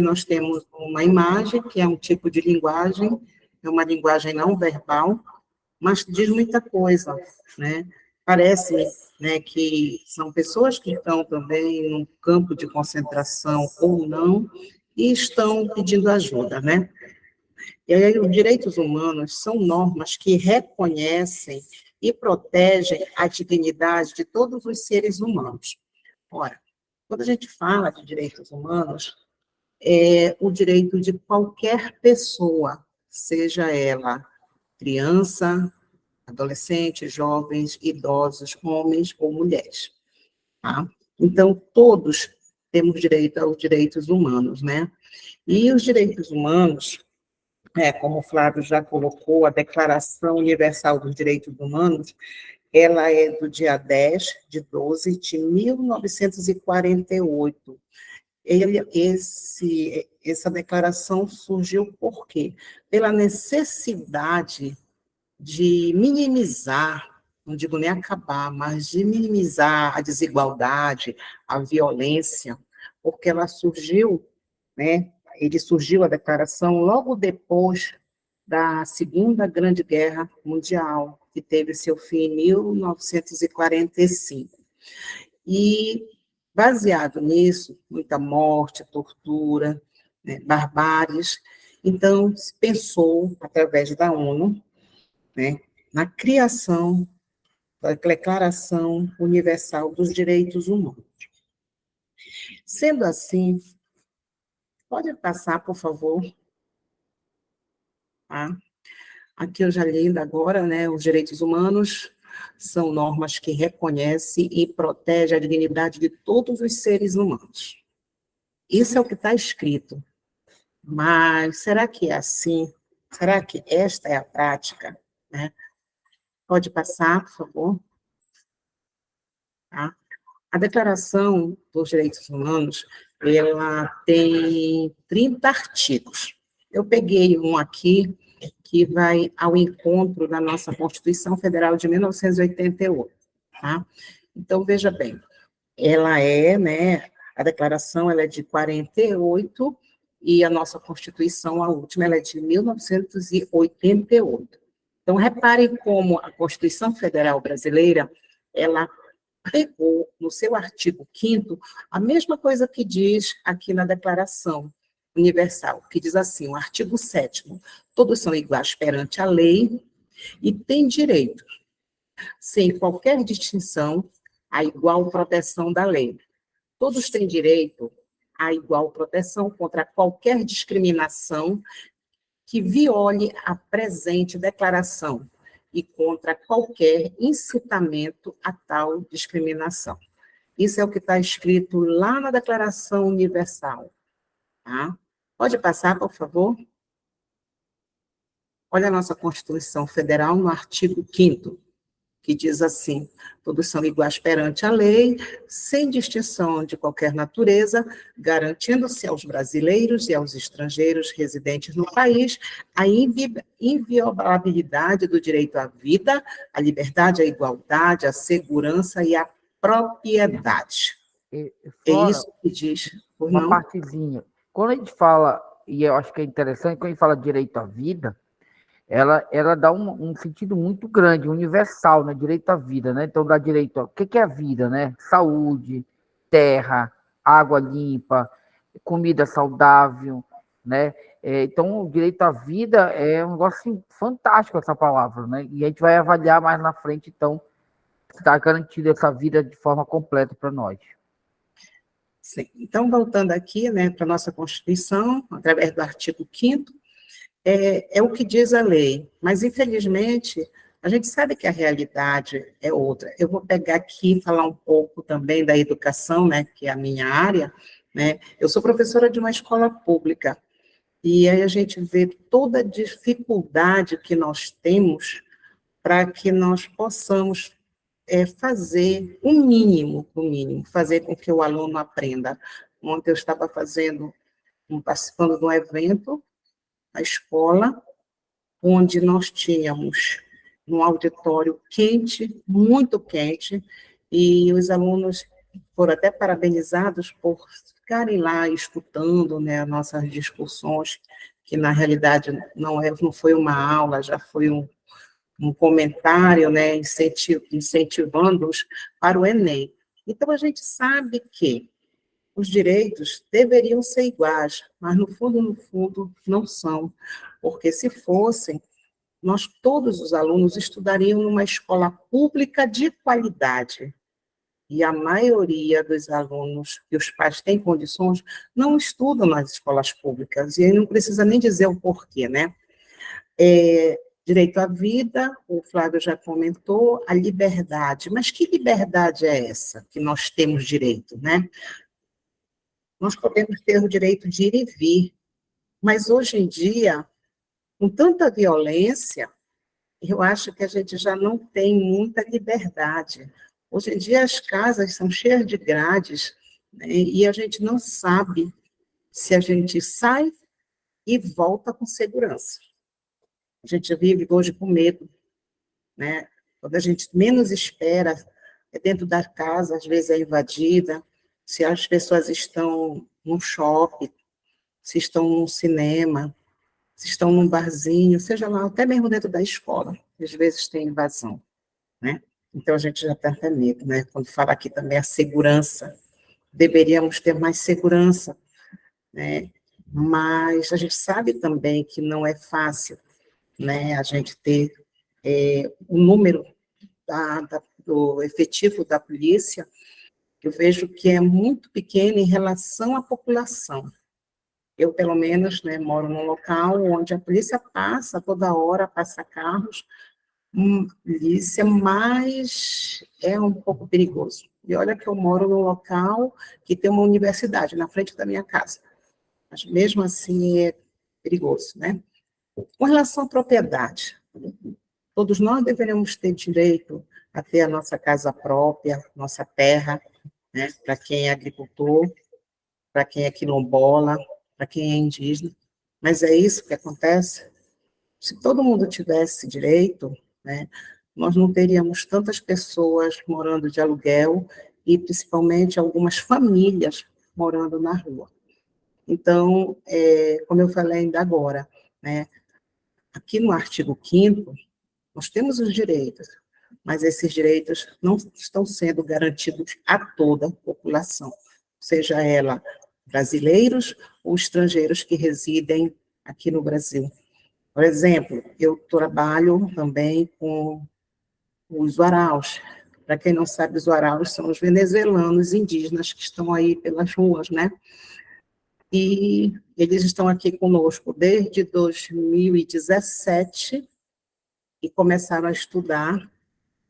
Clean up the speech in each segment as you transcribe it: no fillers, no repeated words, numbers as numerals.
nós temos uma imagem, que é um tipo de linguagem, é uma linguagem não verbal, mas diz muita coisa, né? Parece, né, que são pessoas que estão também num campo de concentração ou não, e estão pedindo ajuda, né? E aí, os direitos humanos são normas que reconhecem e protegem a dignidade de todos os seres humanos. Ora, quando a gente fala de direitos humanos, é o direito de qualquer pessoa, seja ela criança, adolescente, jovens, idosos, homens ou mulheres, tá? Então, todos temos direito aos direitos humanos, né? E os direitos humanos, como o Flávio já colocou, a Declaração Universal dos Direitos Humanos, ela é do dia 10 de 12 de 1948. Essa declaração surgiu por quê? Pela necessidade de minimizar, não digo nem acabar, mas de minimizar a desigualdade, a violência, porque ela surgiu, né? Ele surgiu a declaração logo depois da Segunda Grande Guerra Mundial, que teve seu fim em 1945. E, baseado nisso, muita morte, tortura, né, barbáries, então, se pensou, através da ONU, né, na criação da Declaração Universal dos Direitos Humanos. Sendo assim, pode passar, por favor, tá? Aqui eu já li ainda agora, né, os direitos humanos são normas que reconhecem e protegem a dignidade de todos os seres humanos. Isso é o que está escrito. Mas será que é assim? Será que esta é a prática? Né? Pode passar, por favor. Tá? A Declaração dos Direitos Humanos, ela tem 30 artigos. Eu peguei um aqui que vai ao encontro da nossa Constituição Federal de 1988, tá? Então, veja bem, ela né, a declaração ela é de 48 e a nossa Constituição, a última, ela é de 1988. Então, reparem como a Constituição Federal Brasileira, ela pregou no seu artigo 5º a mesma coisa que diz aqui na Declaração Universal, que diz assim, o artigo 7º, todos são iguais perante a lei e têm direito, sem qualquer distinção, à igual proteção da lei. Todos têm direito à igual proteção contra qualquer discriminação que viole a presente declaração e contra qualquer incitamento a tal discriminação. Isso é o que está escrito lá na Declaração Universal. Tá? Pode passar, por favor? Olha a nossa Constituição Federal no artigo 5º, que diz assim, todos são iguais perante a lei, sem distinção de qualquer natureza, garantindo-se aos brasileiros e aos estrangeiros residentes no país a inviolabilidade do direito à vida, à liberdade, à igualdade, à segurança e à propriedade. É isso que diz, por uma não? partezinha. Quando a gente fala, e eu acho que é interessante, quando a gente fala direito à vida, ela dá um sentido muito grande, universal, né? Direito à vida, né? Então dá direito o que é a vida, né? Saúde, terra, água limpa, comida saudável, né? Então, o direito à vida é um negócio assim, fantástico essa palavra, né? E a gente vai avaliar mais na frente, então, se está garantida essa vida de forma completa para nós. Sim. Então, voltando aqui, né, para a nossa Constituição, através do artigo 5º, é o que diz a lei, mas, infelizmente, a gente sabe que a realidade é outra. Eu vou pegar aqui e falar um pouco também da educação, né, que é a minha área, né? Eu sou professora de uma escola pública, e aí a gente vê toda a dificuldade que nós temos para que nós possamos fazer o mínimo, fazer com que o aluno aprenda. Ontem eu estava participando de um evento na escola, onde nós tínhamos um auditório quente, muito quente, e os alunos foram até parabenizados por ficarem lá escutando, né, as nossas discussões, que na realidade não foi uma aula, já foi um comentário, né, incentivando-os para o Enem. Então, a gente sabe que os direitos deveriam ser iguais, mas no fundo, não são, porque se fossem, nós todos os alunos estudariam numa escola pública de qualidade, e a maioria dos alunos que os pais têm condições não estudam nas escolas públicas, e aí não precisa nem dizer o porquê, né? Direito à vida, o Flávio já comentou, a liberdade, mas que liberdade é essa que nós temos direito, né? Nós podemos ter o direito de ir e vir, mas hoje em dia, com tanta violência, eu acho que a gente já não tem muita liberdade. Hoje em dia as casas são cheias de grades, né, e a gente não sabe se a gente sai e volta com segurança. A gente vive hoje com medo, né? Quando a gente menos espera, é dentro da casa, às vezes é invadida, se as pessoas estão num shopping, se estão num cinema, se estão num barzinho, seja lá, até mesmo dentro da escola, às vezes tem invasão, né? Então, a gente já tem até medo, né? Quando fala aqui também a segurança, deveríamos ter mais segurança, né? Mas a gente sabe também que não é fácil, né? A gente ter o número do efetivo da polícia, eu vejo que é muito pequeno em relação à população. Eu, pelo menos, né, moro num local onde a polícia passa toda hora, passa carros, polícia, mas é um pouco perigoso. E olha que eu moro num local que tem uma universidade na frente da minha casa, mas mesmo assim é perigoso, né? Com relação à propriedade, todos nós deveríamos ter direito a ter a nossa casa própria, nossa terra, né? Para quem é agricultor, para quem é quilombola, para quem é indígena. Mas é isso que acontece? Se todo mundo tivesse direito, né, nós não teríamos tantas pessoas morando de aluguel e, principalmente, algumas famílias morando na rua. Então, como eu falei ainda agora, né, aqui no artigo 5º, nós temos os direitos, mas esses direitos não estão sendo garantidos a toda a população, seja ela brasileiros ou estrangeiros que residem aqui no Brasil. Por exemplo, eu trabalho também com os waraus. Para quem não sabe, os waraus são os venezuelanos indígenas que estão aí pelas ruas, né? E eles estão aqui conosco desde 2017 e começaram a estudar,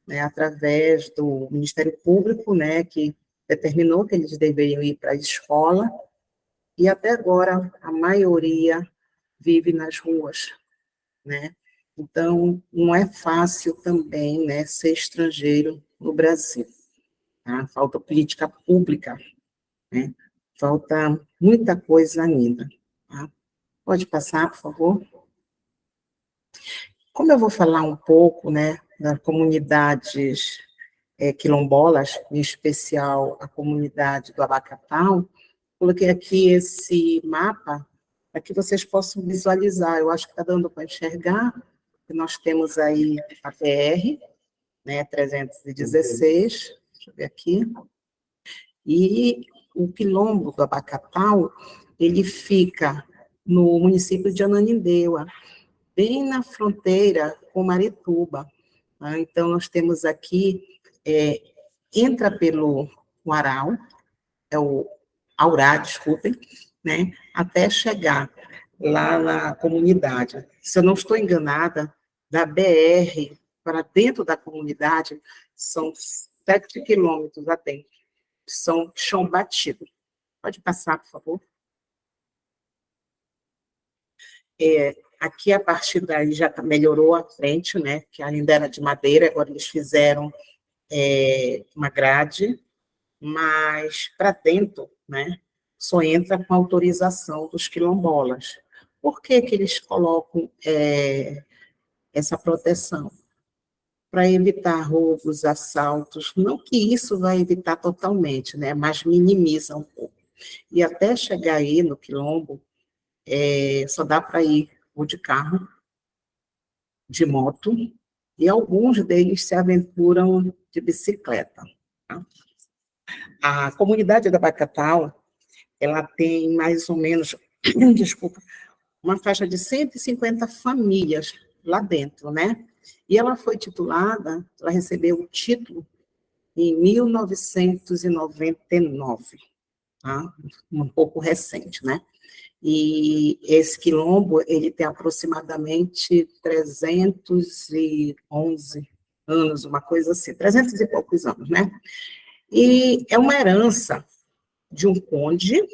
né, através do Ministério Público, né, que determinou que eles deveriam ir para a escola, e até agora a maioria vive nas ruas, né? Então, não é fácil também, né, ser estrangeiro no Brasil, tá? Falta política pública, né? Falta muita coisa ainda, tá? Pode passar, por favor? Como eu vou falar um pouco, né, das comunidades quilombolas, em especial a comunidade do Abacatal, coloquei aqui esse mapa para que vocês possam visualizar. Eu acho que está dando para enxergar. Nós temos aí a PR, né, 316, deixa eu ver aqui, e o Quilombo do Abacatal, ele fica no município de Ananindeua, bem na fronteira com Marituba. Tá? Então, nós temos aqui, entra pelo Uarau, é o Aurá, desculpem, né, até chegar lá na comunidade. Se eu não estou enganada, da BR para dentro da comunidade, são 7 quilômetros até, são chão batido. Pode passar, por favor? Aqui, a partir daí, já melhorou a frente, né, que ainda era de madeira, agora eles fizeram uma grade, mas para dentro, né, só entra com autorização dos quilombolas. Por que que eles colocam essa proteção? Para evitar roubos, assaltos, não que isso vai evitar totalmente, né, mas minimiza um pouco. E até chegar aí no Quilombo, só dá para ir ou de carro, de moto, e alguns deles se aventuram de bicicleta. Tá? A comunidade da Bacatau, ela tem mais ou menos, desculpa, uma faixa de 150 famílias lá dentro, né? E ela foi titulada, ela recebeu o título em 1999, tá? Um pouco recente, né? E esse quilombo, ele tem aproximadamente 311 anos, uma coisa assim, 300 e poucos anos, né? E é uma herança de um conde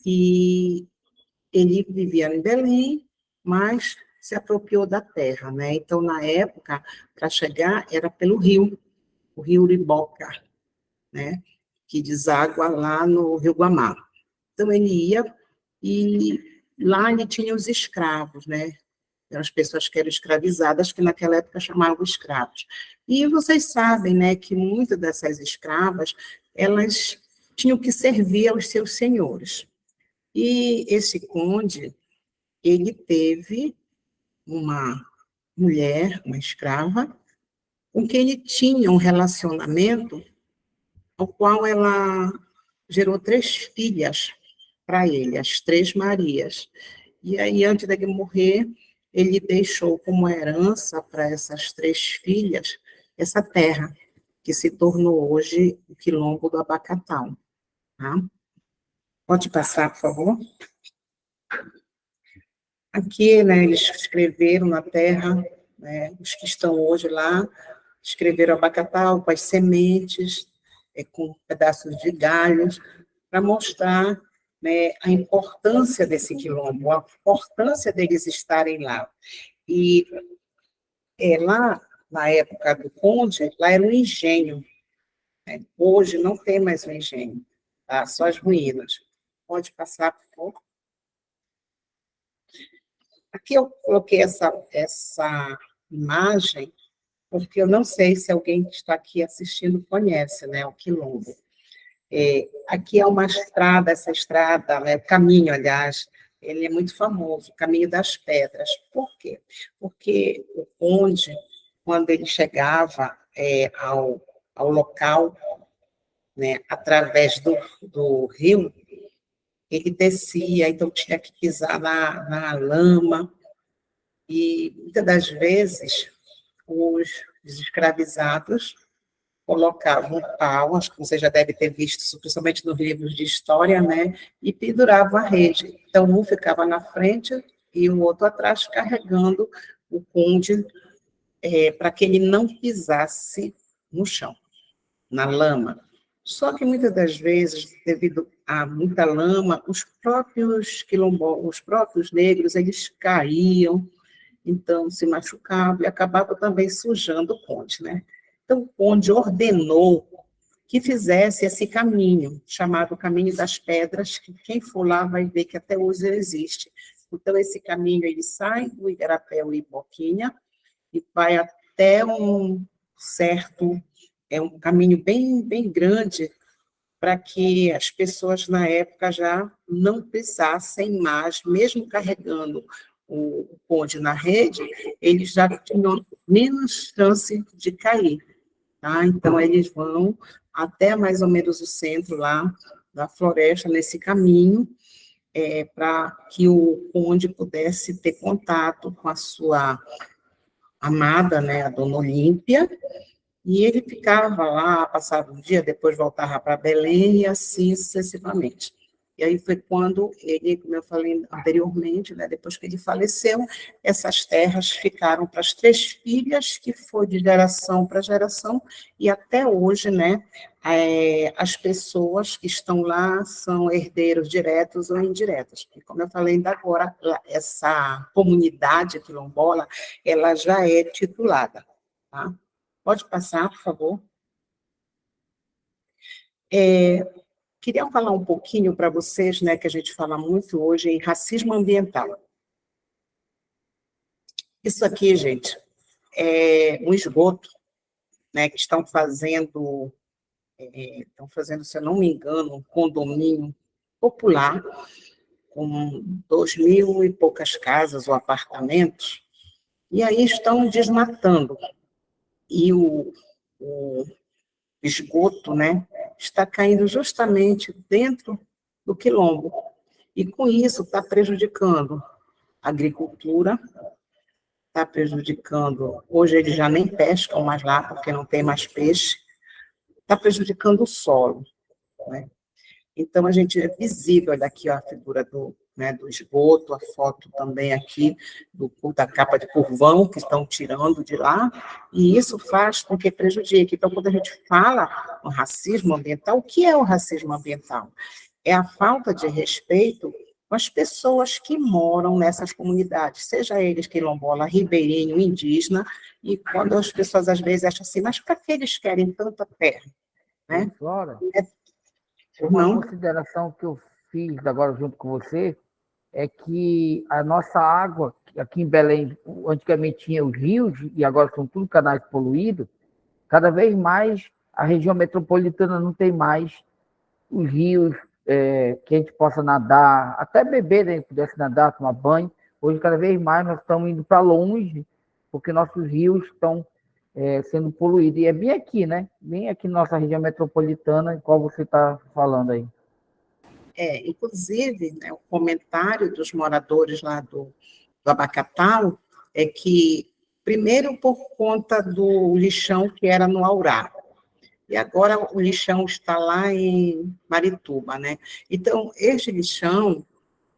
que ele vivia em Belém, mas se apropriou da terra, né? Então, na época, para chegar, era pelo rio, o rio Uriboca, né? Que deságua lá no Rio Guamá. Então, ele ia e lá ele tinha os escravos, né? Eram as pessoas que eram escravizadas, que naquela época chamavam escravos. E vocês sabem, né, que muitas dessas escravas, elas tinham que servir aos seus senhores. E esse conde, ele teve uma mulher, uma escrava, com quem ele tinha um relacionamento, ao qual ela gerou 3 filhas para ele, as 3 Marias. E aí, antes dele morrer, ele deixou como herança para essas 3 filhas essa terra, que se tornou hoje o Quilombo do Abacatau. Tá? Pode passar, por favor? Aqui, né, eles escreveram na terra, né, os que estão hoje lá, escreveram Abacatau com as sementes, com pedaços de galhos, para mostrar, né, a importância desse quilombo, a importância deles estarem lá. E lá, na época do conde, lá era um engenho. Né? Hoje não tem mais um engenho, tá? Só as ruínas. Pode passar, por favor? Aqui eu coloquei essa imagem, porque eu não sei se alguém que está aqui assistindo conhece, né, o Quilombo. Aqui é uma estrada, essa estrada, né, o caminho, aliás, ele é muito famoso, o Caminho das Pedras. Por quê? Porque o conde, quando ele chegava ao local, né, através do rio, ele descia, então tinha que pisar na lama, e muitas das vezes os escravizados colocavam um pau, acho que você já deve ter visto isso, principalmente nos livros de história, né, e penduravam a rede. Então, um ficava na frente e o outro atrás, carregando o conde, para que ele não pisasse no chão, na lama. Só que muitas das vezes, devido a muita lama, os próprios quilombolas, os próprios negros, eles caíam, então se machucavam e acabavam também sujando o conde, né? Então o conde ordenou que fizesse esse caminho, chamado Caminho das Pedras, que quem for lá vai ver que até hoje existe. Então esse caminho ele sai do Igarapé Uipoquinha e vai até um certo, um caminho bem, bem grande, para que as pessoas na época já não precisassem mais, mesmo carregando o conde na rede, eles já tinham menos chance de cair. Tá? Então, eles vão até mais ou menos o centro lá da floresta, nesse caminho, para que o conde pudesse ter contato com a sua amada, né, a Dona Olímpia, e ele ficava lá, passava um dia, depois voltava para Belém, e assim sucessivamente. E aí foi quando ele, como eu falei anteriormente, né, depois que ele faleceu, essas terras ficaram para as 3 filhas, que foi de geração para geração, e até hoje, né, as pessoas que estão lá são herdeiros diretos ou indiretos. E como eu falei ainda agora, essa comunidade quilombola, ela já é titulada, tá? Pode passar, por favor. Queria falar um pouquinho para vocês, né, que a gente fala muito hoje em racismo ambiental. Isso aqui, gente, é um esgoto, né, que estão fazendo estão fazendo, se eu não me engano, um condomínio popular com 2.000 e poucas casas ou apartamentos, e aí estão desmatando. E o esgoto, né, está caindo justamente dentro do quilombo. E com isso está prejudicando a agricultura, está prejudicando, hoje eles já nem pescam mais lá, porque não tem mais peixe, está prejudicando o solo, né? Então, a gente é visível daqui ó, a figura do esgoto, a foto também aqui da capa de curvão que estão tirando de lá, e isso faz com que prejudique. Então, quando a gente fala no racismo ambiental, o que é o racismo ambiental? É a falta de respeito com as pessoas que moram nessas comunidades, seja eles quilombola, ribeirinho, indígena, e quando as pessoas às vezes acham assim, mas para que eles querem tanta terra? Né? Flora, uma Não, consideração que eu fiz agora junto com você é que a nossa água, aqui em Belém, antigamente tinha os rios e agora são tudo canais poluídos, cada vez mais a região metropolitana não tem mais os rios que a gente possa nadar, até beber, né, pudesse nadar, tomar banho. Hoje, cada vez mais, nós estamos indo para longe, porque nossos rios estão sendo poluídos. E é bem aqui, né? Bem aqui na nossa região metropolitana, qual você está falando aí. Inclusive, né, o comentário dos moradores lá do Abacatal é que, primeiro, por conta do lixão que era no Aurá, e agora o lixão está lá em Marituba, né? Então, este lixão,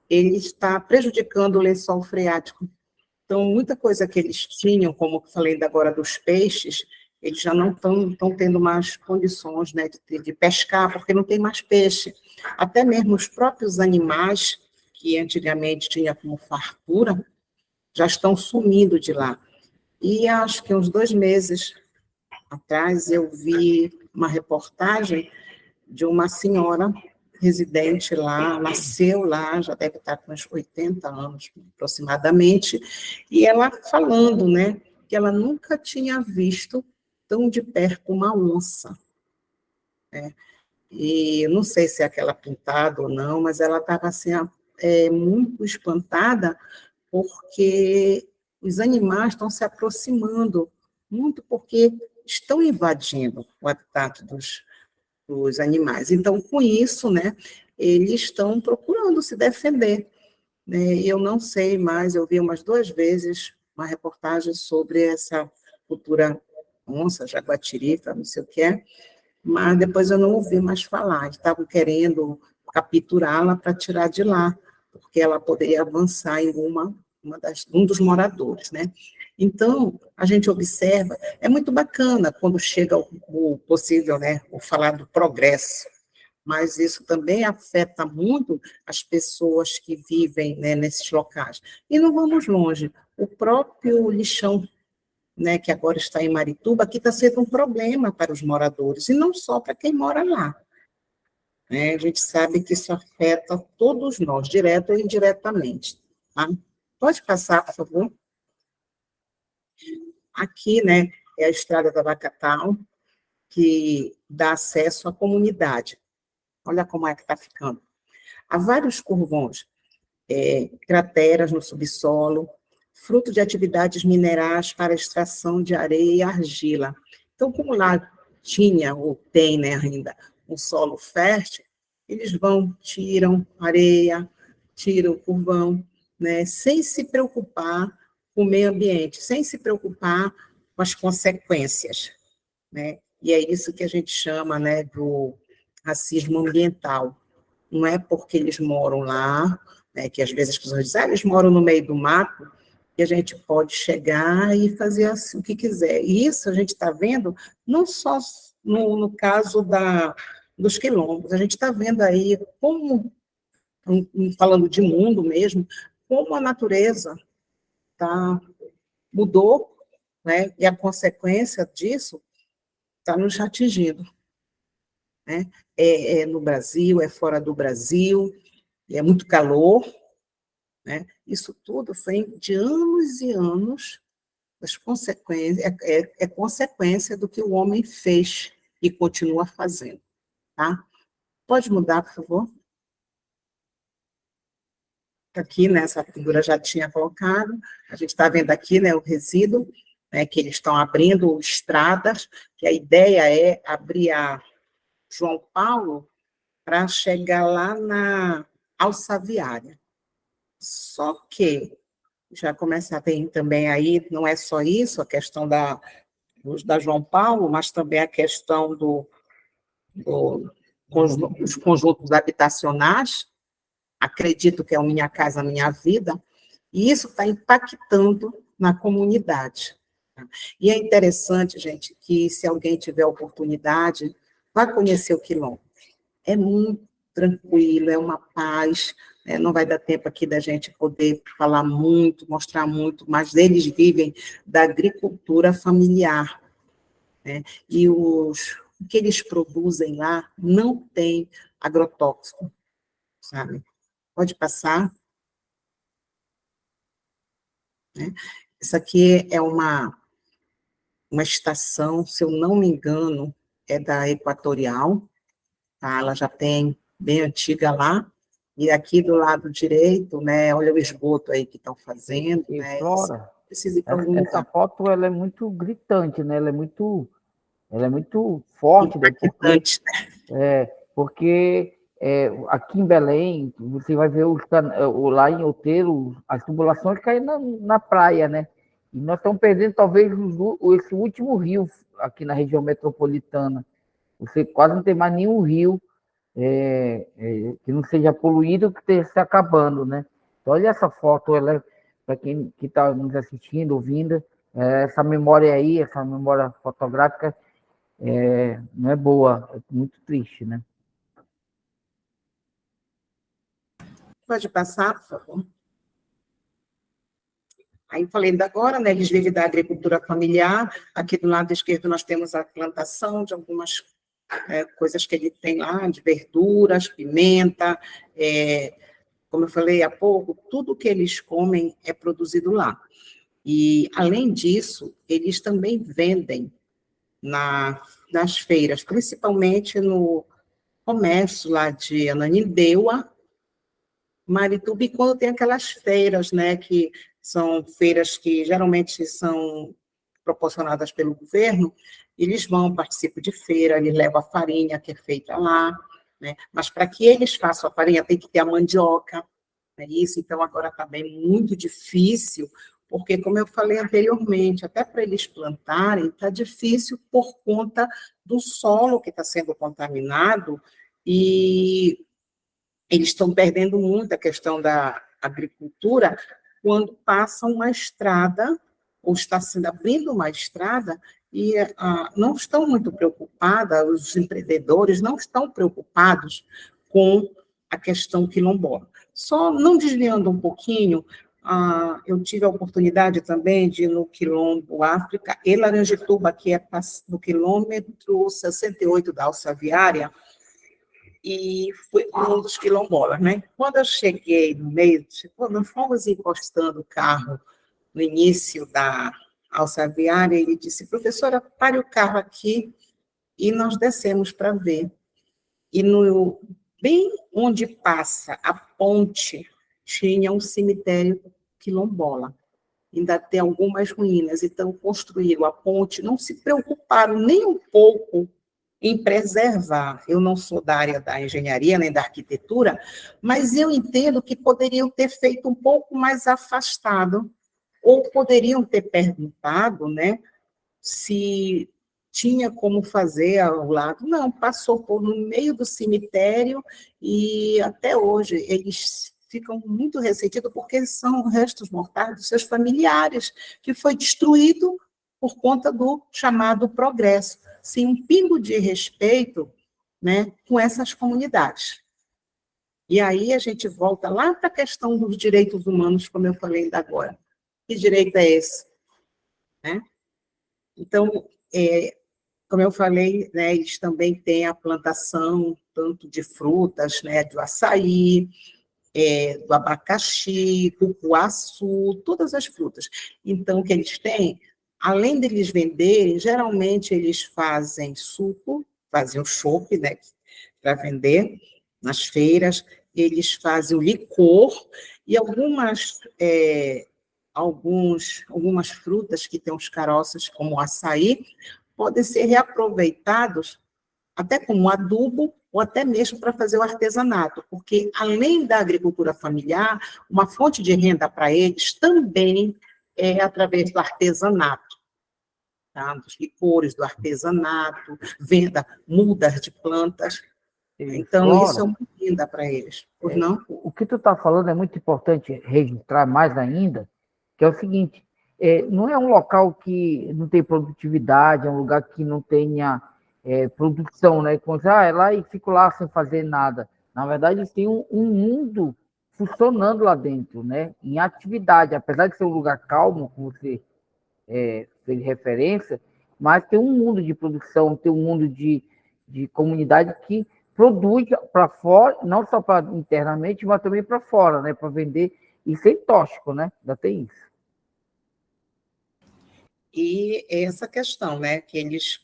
ele está prejudicando o lençol freático. Então, muita coisa que eles tinham, como eu falei agora dos peixes, eles já não estão tendo mais condições, né, de pescar, porque não tem mais peixe. Até mesmo os próprios animais, que antigamente tinha como fartura, já estão sumindo de lá. E acho que uns 2 meses atrás eu vi uma reportagem de uma senhora residente lá, nasceu lá, já deve estar com uns 80 anos aproximadamente, e ela falando, né, que ela nunca tinha visto tão de perto uma onça, né? E não sei se é aquela pintada ou não, mas ela estava assim, muito espantada, porque os animais estão se aproximando, muito porque estão invadindo o habitat dos animais. Então, com isso, né, eles estão procurando se defender. Né? Eu não sei mais, eu vi umas 2 vezes uma reportagem sobre essa cultura onça, jaguatirica, não sei o que é, mas depois eu não ouvi mais falar. Estavam querendo capturá-la para tirar de lá, porque ela poderia avançar em um dos moradores, né? Então, a gente observa, é muito bacana quando chega o possível, né, o falar do progresso, mas isso também afeta muito as pessoas que vivem, né, nesses locais. E não vamos longe, o próprio lixão, né, que agora está em Marituba, aqui está sendo um problema para os moradores, e não só para quem mora lá. Né? A gente sabe que isso afeta todos nós, direto ou indiretamente. Tá? Pode passar, por favor? Aqui, né, é a estrada da Vacatal, que dá acesso à comunidade. Olha como é que está ficando. Há vários curvões, crateras no subsolo, fruto de atividades minerais para extração de areia e argila. Então, como lá tinha ou tem, né, ainda um solo fértil, eles vão, tiram areia, tiram o curvão, né, sem se preocupar com o meio ambiente, sem se preocupar com as consequências, né? E é isso que a gente chama, né, do racismo ambiental. Não é porque eles moram lá, né, que às vezes as pessoas dizem, eles moram no meio do mato, que a gente pode chegar e fazer assim, o que quiser. E isso a gente está vendo não só no caso dos quilombos, a gente está vendo aí como, falando de mundo mesmo, como a natureza mudou, né, e a consequência disso está nos atingindo. Né? É no Brasil, é fora do Brasil, é muito calor, né? Isso tudo vem de anos e anos, das consequências, é consequência do que o homem fez, e continua fazendo, tá? Pode mudar, por favor? Aqui, né, essa figura já tinha colocado, a gente está vendo aqui, né, o resíduo, né, que eles estão abrindo estradas, que a ideia é abrir a João Paulo para chegar lá na Alçaviária. Só que já começa a ter também aí, não é só isso, a questão da João Paulo, mas também a questão dos conjuntos habitacionais, acredito que é o Minha Casa Minha Vida, e isso está impactando na comunidade. E é interessante, gente, que se alguém tiver oportunidade, vá conhecer o Quilombo. É muito tranquilo, é uma paz, né? Não vai dar tempo aqui da gente poder falar muito, mostrar muito, mas eles vivem da agricultura familiar, né? E o que eles produzem lá não tem agrotóxico, sabe? Pode passar, né? Isso aqui é uma estação, se eu não me engano, é da Equatorial, tá? Ela já tem bem antiga lá, e aqui do lado direito, né, olha o esgoto aí que estão fazendo, E né, isso Flora, precisa ir para algum essa lugar. foto ela é muito gritante, né? Ela é muito forte, né? Impactante, né? Aqui em Belém, você vai ver lá em Outeiro, as tubulações caem na praia, né? E nós estamos perdendo talvez esse último rio aqui na região metropolitana. Você quase não tem mais nenhum rio que não seja poluído, que esteja se acabando, né? Então, olha essa foto, para quem está nos assistindo, ouvindo, essa memória aí, essa memória fotográfica, não é boa, é muito triste, né? Pode passar, por favor. Aí falei ainda agora, né, eles vivem da agricultura familiar, aqui do lado esquerdo nós temos a plantação de algumas coisas que ele tem lá, de verduras, pimenta, como eu falei há pouco, tudo que eles comem é produzido lá. E, além disso, eles também vendem nas feiras, principalmente no comércio lá de Ananindeua, Marituba, e quando tem aquelas feiras, né, que são feiras que geralmente são proporcionadas pelo governo, eles vão, participam de feira, eles levam a farinha que é feita lá, né, mas para que eles façam a farinha tem que ter a mandioca, né, isso, então agora está bem muito difícil, porque, como eu falei anteriormente, até para eles plantarem, está difícil por conta do solo que está sendo contaminado, e eles estão perdendo muito a questão da agricultura quando passam uma estrada, ou está sendo abrindo uma estrada, e não estão muito preocupados, os empreendedores não estão preocupados com a questão quilombola. Só não desviando um pouquinho, eu tive a oportunidade também de ir no Quilombo África e Laranjituba, que é no quilômetro 68 da Alçaviária, e fui um dos quilombolas, né? Quando eu cheguei no meio, quando fomos encostando o carro no início da Alçaviária, ele disse: professora, pare o carro aqui, e nós descemos para ver. E bem onde passa a ponte, tinha um cemitério quilombola. Ainda tem algumas ruínas, então construíram a ponte, não se preocuparam nem um pouco em preservar. Eu não sou da área da engenharia nem da arquitetura, mas eu entendo que poderiam ter feito um pouco mais afastado, ou poderiam ter perguntado, né, se tinha como fazer ao lado. Não, passou por no meio do cemitério, e até hoje eles ficam muito ressentidos porque são restos mortais dos seus familiares, que foi destruído por conta do chamado progresso, sem um pingo de respeito, né, com essas comunidades. E aí a gente volta lá para a questão dos direitos humanos, como eu falei ainda agora. Que direito é esse? Né? Então, como eu falei, né, eles também têm a plantação tanto de frutas, né, do açaí, do abacaxi, cupuaçu, todas as frutas. Então, o que eles têm? além deles venderem, geralmente eles fazem suco, fazem o chopp, né, para vender nas feiras, eles fazem o licor e algumas frutas que têm os caroços, como o açaí, podem ser reaproveitados até como adubo ou até mesmo para fazer o artesanato, porque além da agricultura familiar, uma fonte de renda para eles também é através do artesanato, tá? Dos licores, do artesanato, venda, mudas de plantas. Então, isso é Flora, uma renda para eles, por não? o que tu está falando é muito importante registrar mais ainda, que é o seguinte, não é um local que não tem produtividade, é um lugar que não tenha produção, né? Como, é lá e fico lá sem fazer nada. Na verdade, eles têm um mundo funcionando lá dentro, né? Em atividade, apesar de ser um lugar calmo, como você fez referência, mas tem um mundo de produção, tem um mundo de comunidade que produz para fora, não só para internamente, mas também para fora, né? Para vender e sem tóxico, né? Ainda tem isso. E essa questão, né, que eles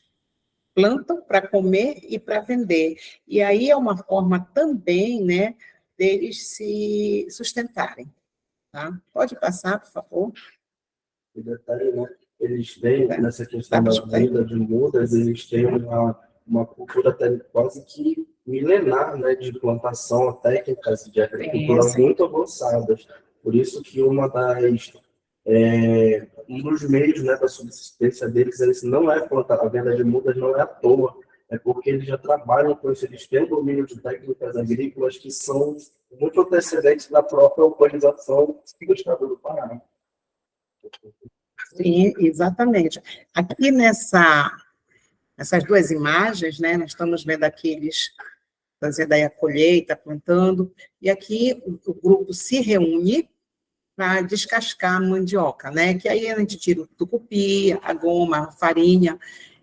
plantam para comer e para vender. E aí é uma forma também, né, deles se sustentarem, tá? Pode passar, por favor. O detalhe, né? Eles têm, nessa questão Dá da para venda de mudas, eles têm uma cultura até quase que milenar, né, de plantação, técnicas de agricultura muito avançadas. Por isso que um dos meios, né, da subsistência deles, eles não é plantar, a venda de mudas não é à toa, é porque eles já trabalham com isso, eles têm domínio de técnicas agrícolas que são muito antecedentes da própria urbanização do estado do Pará. Sim, exatamente. Aqui nessas duas imagens, né, nós estamos vendo aqui eles fazendo aí a colheita, plantando, e aqui o grupo se reúne para descascar a mandioca, né, que aí a gente tira o tucupi, a goma, a farinha,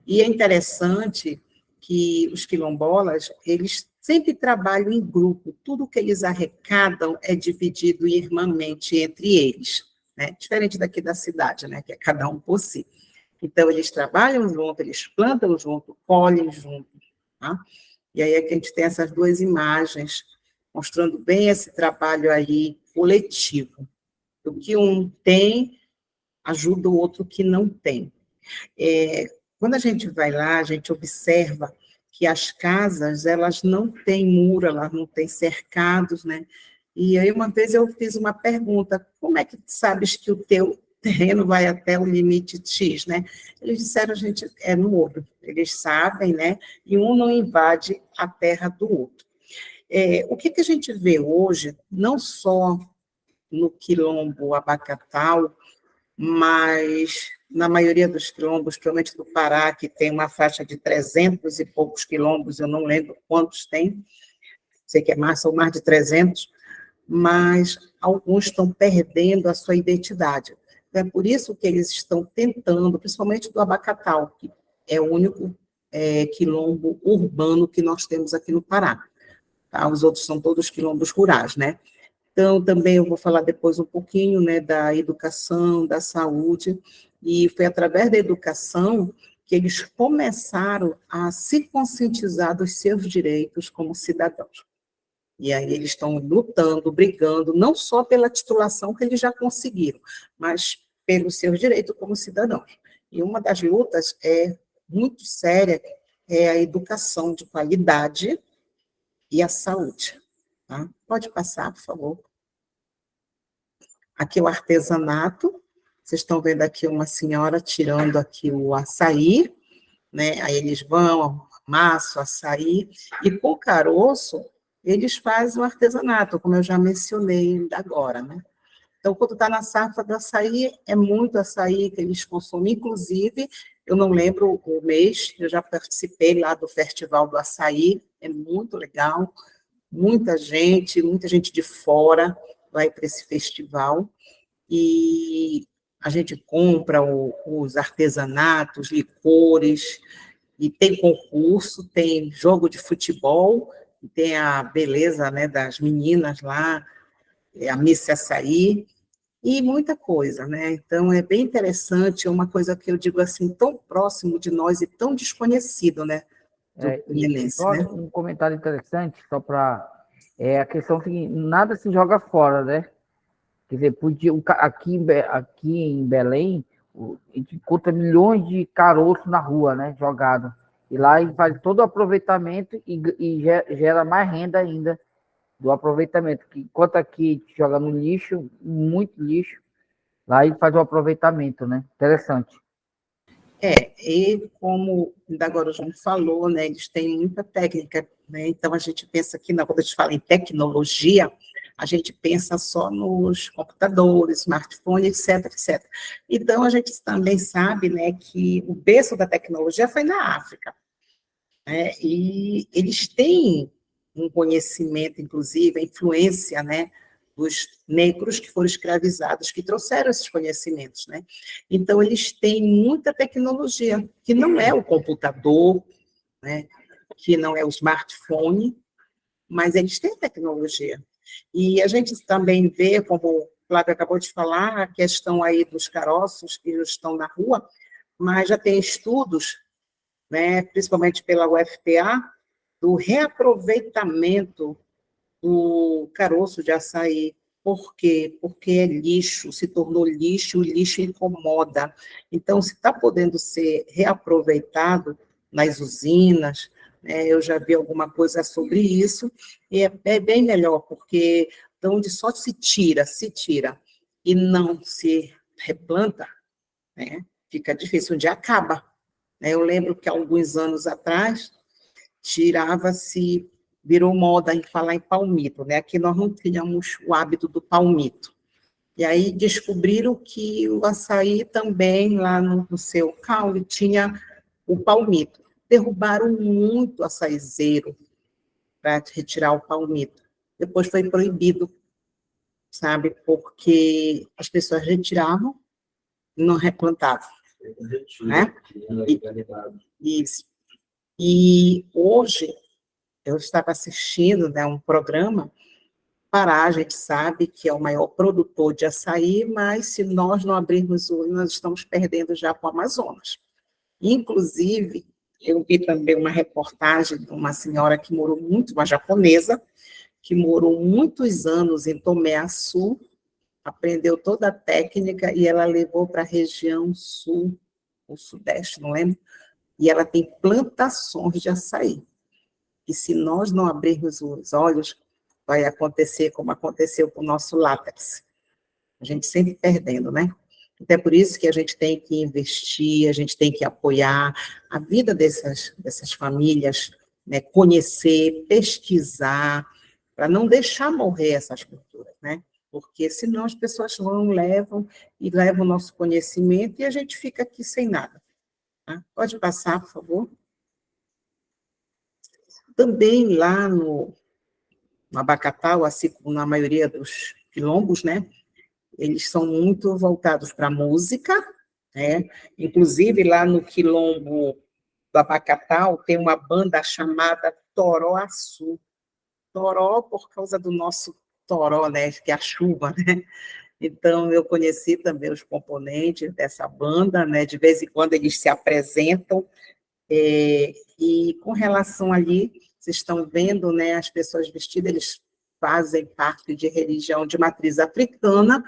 e é interessante que os quilombolas, eles sempre trabalham em grupo, tudo que eles arrecadam é dividido irmãmente entre eles, né? Diferente daqui da cidade, né? Que é cada um por si. Então, eles trabalham junto, eles plantam junto, colhem junto, tá? E aí é que a gente tem essas duas imagens, mostrando bem esse trabalho aí coletivo. O que um tem, ajuda o outro que não tem. Quando a gente vai lá, a gente observa que as casas, elas não têm muro, elas não têm cercados, né? E aí, uma vez eu fiz uma pergunta, como é que tu sabes que o teu terreno vai até o limite X, né? Eles disseram, a gente, é no outro, eles sabem, né? E um não invade a terra do outro. O que a gente vê hoje, não só no quilombo Abacatal, mas na maioria dos quilombos, principalmente do Pará, que tem uma faixa de 300 e poucos quilombos, eu não lembro quantos tem, sei que são mais de 300, mas alguns estão perdendo a sua identidade. Então, é por isso que eles estão tentando, principalmente do Abacatal, que é o único quilombo urbano que nós temos aqui no Pará. Tá? Os outros são todos quilombos rurais, né? Então, também eu vou falar depois um pouquinho, né, da educação, da saúde, e foi através da educação que eles começaram a se conscientizar dos seus direitos como cidadãos. E aí eles estão lutando, brigando, não só pela titulação que eles já conseguiram, mas pelos seus direitos como cidadãos. E uma das lutas muito séria é a educação de qualidade e a saúde. Tá? Pode passar, por favor. Aqui o artesanato, vocês estão vendo aqui uma senhora tirando aqui o açaí, né? Aí eles vão, amassam o açaí, e com o caroço, eles fazem o artesanato, como eu já mencionei agora, né? Então, quando está na safra do açaí, é muito açaí que eles consomem, inclusive, eu não lembro o mês, eu já participei lá do Festival do Açaí, é muito legal, muita gente de fora vai para esse festival, e a gente compra os artesanatos, licores, e tem concurso, tem jogo de futebol, tem a beleza, né, das meninas lá, a Miss Açaí, e muita coisa, né? Então, é bem interessante, é uma coisa que eu digo assim, tão próximo de nós e tão desconhecido, né, do E Belenense, só né? um comentário interessante, só para. É a questão que nada se joga fora, né? Quer dizer, aqui em Belém, a gente encontra milhões de caroços na rua, né? Jogado. E lá ele faz todo o aproveitamento e gera mais renda ainda do aproveitamento. Que enquanto aqui joga no lixo, muito lixo, lá ele faz o aproveitamento, né? Interessante. E como ainda agora o João falou, né, eles têm muita técnica, né, então a gente pensa que, quando a gente fala em tecnologia, a gente pensa só nos computadores, smartphones, etc, etc. Então, a gente também sabe, né, que o berço da tecnologia foi na África, né, e eles têm um conhecimento, inclusive, a influência, né, dos negros que foram escravizados, que trouxeram esses conhecimentos, né? Então, eles têm muita tecnologia, que não é o computador, né, que não é o smartphone, mas eles têm tecnologia. E a gente também vê, como o Flávio acabou de falar, a questão aí dos caroços que estão na rua, mas já tem estudos, né, principalmente pela UFPA, do reaproveitamento do caroço de açaí. Por quê? Porque é lixo, se tornou lixo, o lixo incomoda. Então, se está podendo ser reaproveitado nas usinas, né, eu já vi alguma coisa sobre isso, e é bem melhor, porque de onde só se tira, e não se replanta, né, fica difícil, onde acaba. Eu lembro que, há alguns anos atrás, tirava-se, virou moda em falar em palmito, né? Aqui nós não tínhamos o hábito do palmito. E aí descobriram que o açaí também, lá no seu caule, tinha o palmito. Derrubaram muito açaizeiro para retirar o palmito. Depois foi proibido, sabe? Porque as pessoas retiravam e não replantavam, né? Isso. E hoje, eu estava assistindo, né, um programa. Pará, a gente sabe que é o maior produtor de açaí, mas se nós não abrirmos o olho, nós estamos perdendo já para o Amazonas. Inclusive, eu vi também uma reportagem de uma senhora que morou muito, uma japonesa, que morou muitos anos em Tomé-Açu, aprendeu toda a técnica e ela levou para a região sul, ou sudeste, não lembro, e ela tem plantações de açaí. E se nós não abrirmos os olhos, vai acontecer como aconteceu com o nosso látex. A gente sempre perdendo, né? Então, é por isso que a gente tem que investir, a gente tem que apoiar a vida dessas famílias, né? Conhecer, pesquisar, para não deixar morrer essas culturas, né? Porque senão as pessoas vão, levam o nosso conhecimento e a gente fica aqui sem nada. Tá? Pode passar, por favor. Também lá no Abacatal, assim como na maioria dos quilombos, né? Eles são muito voltados para a música, né? Inclusive, lá no quilombo do Abacatal, tem uma banda chamada Toró-Açu. Toró por causa do nosso toró, né? Que é a chuva, né? Então, eu conheci também os componentes dessa banda, né? De vez em quando eles se apresentam, e com relação ali, vocês estão vendo, né, as pessoas vestidas, eles fazem parte de religião de matriz africana,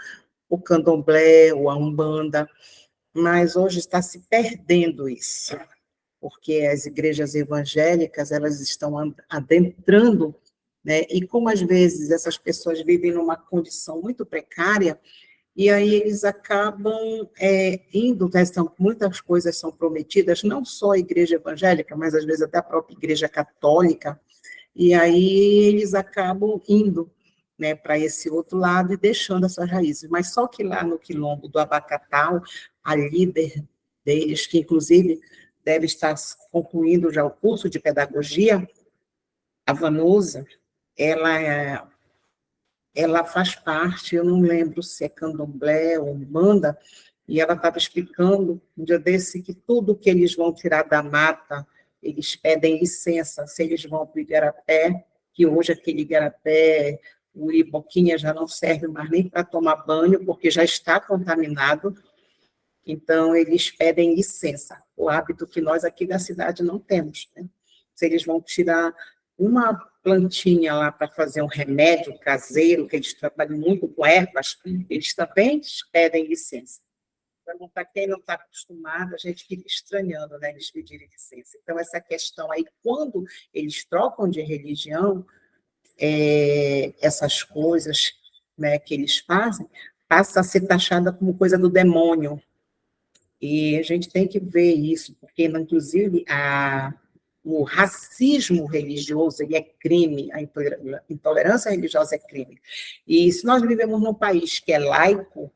o candomblé, o a umbanda, mas hoje está se perdendo isso, porque as igrejas evangélicas, elas estão adentrando, né, e como às vezes essas pessoas vivem numa condição muito precária, e aí eles acabam indo, né, muitas coisas são prometidas, não só a igreja evangélica, mas às vezes até a própria igreja católica, e aí eles acabam indo, né, para esse outro lado e deixando as suas raízes. Mas só que lá no quilombo do Abacatal, a líder deles, que inclusive deve estar concluindo já o curso de pedagogia, a Vanusa, ela ela faz parte, eu não lembro se é candomblé ou umbanda, e ela estava explicando um dia desse que tudo que eles vão tirar da mata, eles pedem licença, se eles vão para o igarapé, que hoje aquele igarapé o Uriboquinha já não serve mais nem para tomar banho, porque já está contaminado. Então, eles pedem licença, o hábito que nós aqui da cidade não temos, né? Se eles vão tirar uma plantinha lá para fazer um remédio caseiro, que eles trabalham muito com ervas, eles também pedem licença. Então, para quem não está acostumado, a gente fica estranhando, né, eles pedirem licença. Então, essa questão aí, quando eles trocam de religião, essas coisas, né, que eles fazem, passa a ser taxada como coisa do demônio. E a gente tem que ver isso, porque, inclusive, o racismo religioso ele é crime, a intolerância religiosa é crime. E se nós vivemos num país que é laico,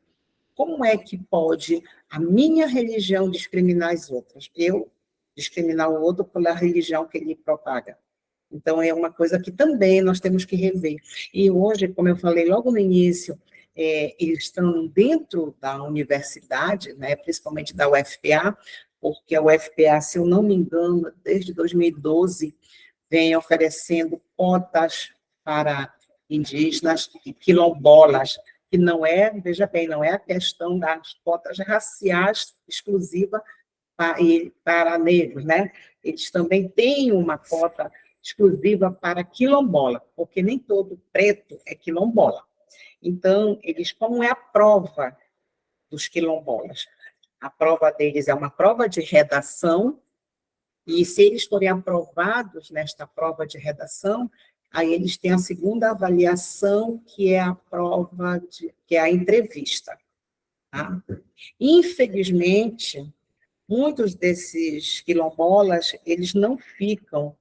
como é que pode a minha religião discriminar as outras? Eu discriminar o outro pela religião que ele propaga. Então, é uma coisa que também nós temos que rever. E hoje, como eu falei logo no início, eles estão dentro da universidade, né, principalmente da UFPA, porque a UFPA, se eu não me engano, desde 2012, vem oferecendo cotas para indígenas e quilombolas, que não é, veja bem, não é a questão das cotas raciais exclusiva para negros, né? Eles também têm uma cota exclusiva para quilombola, porque nem todo preto é quilombola. Então, eles, como é a prova dos quilombolas? A prova deles é uma prova de redação, e se eles forem aprovados nesta prova de redação, aí eles têm a segunda avaliação, que é a prova, que é a entrevista. Tá? Infelizmente, muitos desses quilombolas, eles não ficam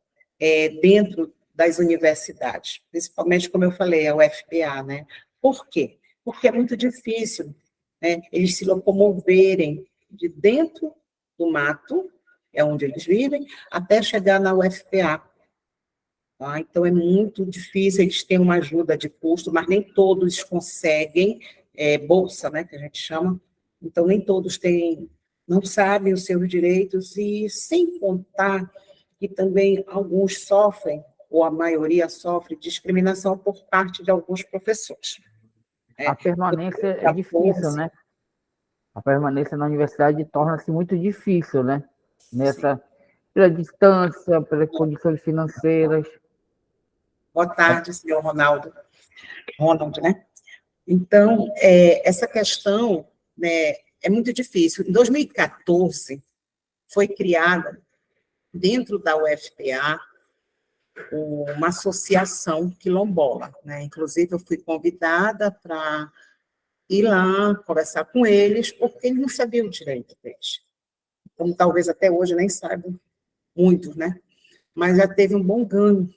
dentro das universidades, principalmente, como eu falei, a UFPA, né? Por quê? Porque é muito difícil, né, eles se locomoverem de dentro do mato, é onde eles vivem, até chegar na UFPA. Tá? Então, é muito difícil, eles têm uma ajuda de custo, mas nem todos conseguem, bolsa, né, que a gente chama, então nem todos têm, não sabem os seus direitos, e sem contar que também alguns sofrem, ou a maioria sofre, discriminação por parte de alguns professores. A permanência é difícil, né? A permanência na universidade torna-se muito difícil, né? Pela distância, pelas condições financeiras. Boa tarde, senhor Ronaldo. Ronald, né? Então, essa questão, né, é muito difícil. Em 2014, foi criada, dentro da UFPA, uma associação quilombola, né? Inclusive, eu fui convidada para ir lá conversar com eles, porque eles não sabiam o direito deles. Então, talvez até hoje nem saibam muitos, né? Mas já teve um bom ganho.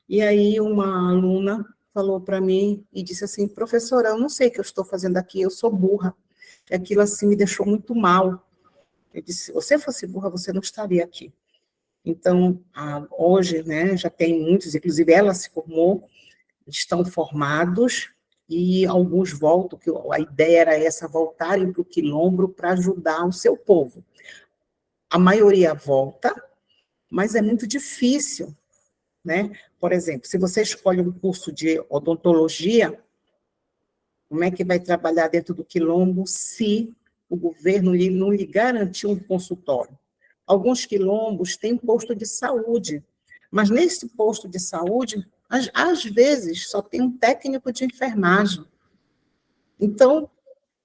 E aí, uma aluna falou para mim e disse assim: professora, eu não sei o que eu estou fazendo aqui, eu sou burra. E aquilo assim me deixou muito mal. Eu disse: se você fosse burra, você não estaria aqui. Então, hoje, né, já tem muitos, inclusive ela se formou, estão formados, e alguns voltam, que a ideia era essa, voltarem para o quilombo para ajudar o seu povo. A maioria volta, mas é muito difícil, né? Por exemplo, se você escolhe um curso de odontologia, como é que vai trabalhar dentro do quilombo se o governo não lhe garantiu um consultório? Alguns quilombos têm posto de saúde, mas nesse posto de saúde, às vezes, só tem um técnico de enfermagem. Então,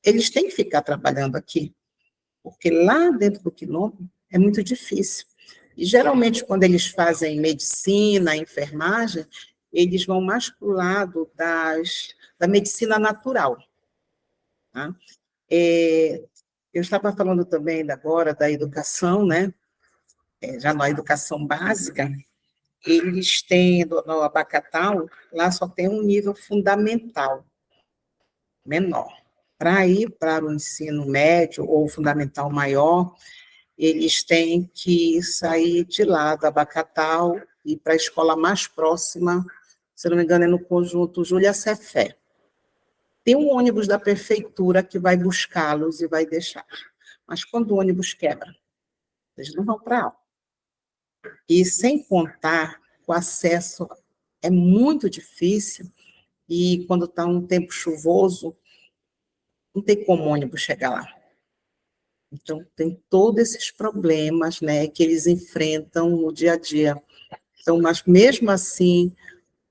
eles têm que ficar trabalhando aqui, porque lá dentro do quilombo é muito difícil. E, geralmente, quando eles fazem medicina, enfermagem, eles vão mais para o lado da medicina natural. Tá? Eu estava falando também agora da educação, né? Já na educação básica, eles têm, no Abacatal, lá só tem um nível fundamental, menor. Para ir para o ensino médio ou fundamental maior, eles têm que sair de lá do Abacatal e ir para a escola mais próxima, se não me engano, é no conjunto Júlia Cefé. Tem um ônibus da prefeitura que vai buscá-los e vai deixar. Mas quando o ônibus quebra, eles não vão para aula. E sem contar, o acesso é muito difícil, e quando está um tempo chuvoso, não tem como o ônibus chegar lá. Então, tem todos esses problemas, né, que eles enfrentam no dia a dia. Então, mas mesmo assim,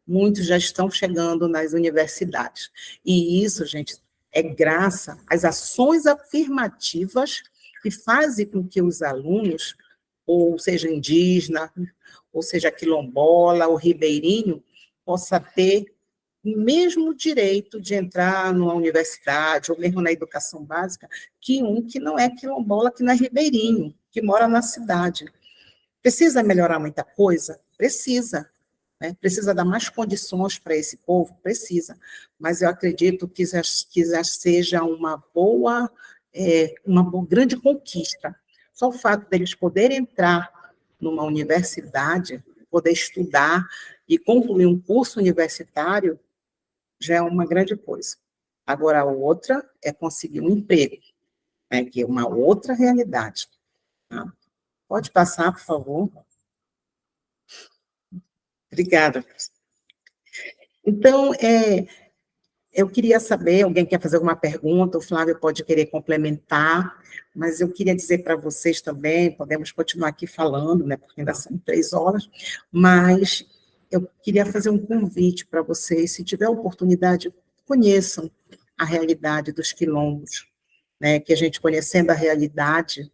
muitos já estão chegando nas universidades. E isso, gente, é graças às ações afirmativas que fazem com que os alunos, ou seja indígena, ou seja quilombola, ou ribeirinho, possa ter o mesmo direito de entrar numa universidade, ou mesmo na educação básica, que um que não é quilombola, que não é ribeirinho, que mora na cidade. Precisa melhorar muita coisa? Precisa. Né? Precisa dar mais condições para esse povo? Precisa. Mas eu acredito que já seja uma grande conquista. Só o fato deles poderem entrar numa universidade, poder estudar e concluir um curso universitário, já é uma grande coisa. Agora, a outra é conseguir um emprego, né, que é uma outra realidade. Tá? Pode passar, por favor. Obrigada. Então, eu queria saber, alguém quer fazer alguma pergunta, o Flávio pode querer complementar, mas eu queria dizer para vocês também, podemos continuar aqui falando, né, porque ainda são 3 horas, mas eu queria fazer um convite para vocês, se tiver oportunidade, conheçam a realidade dos quilombos, né, que a gente conhecendo a realidade,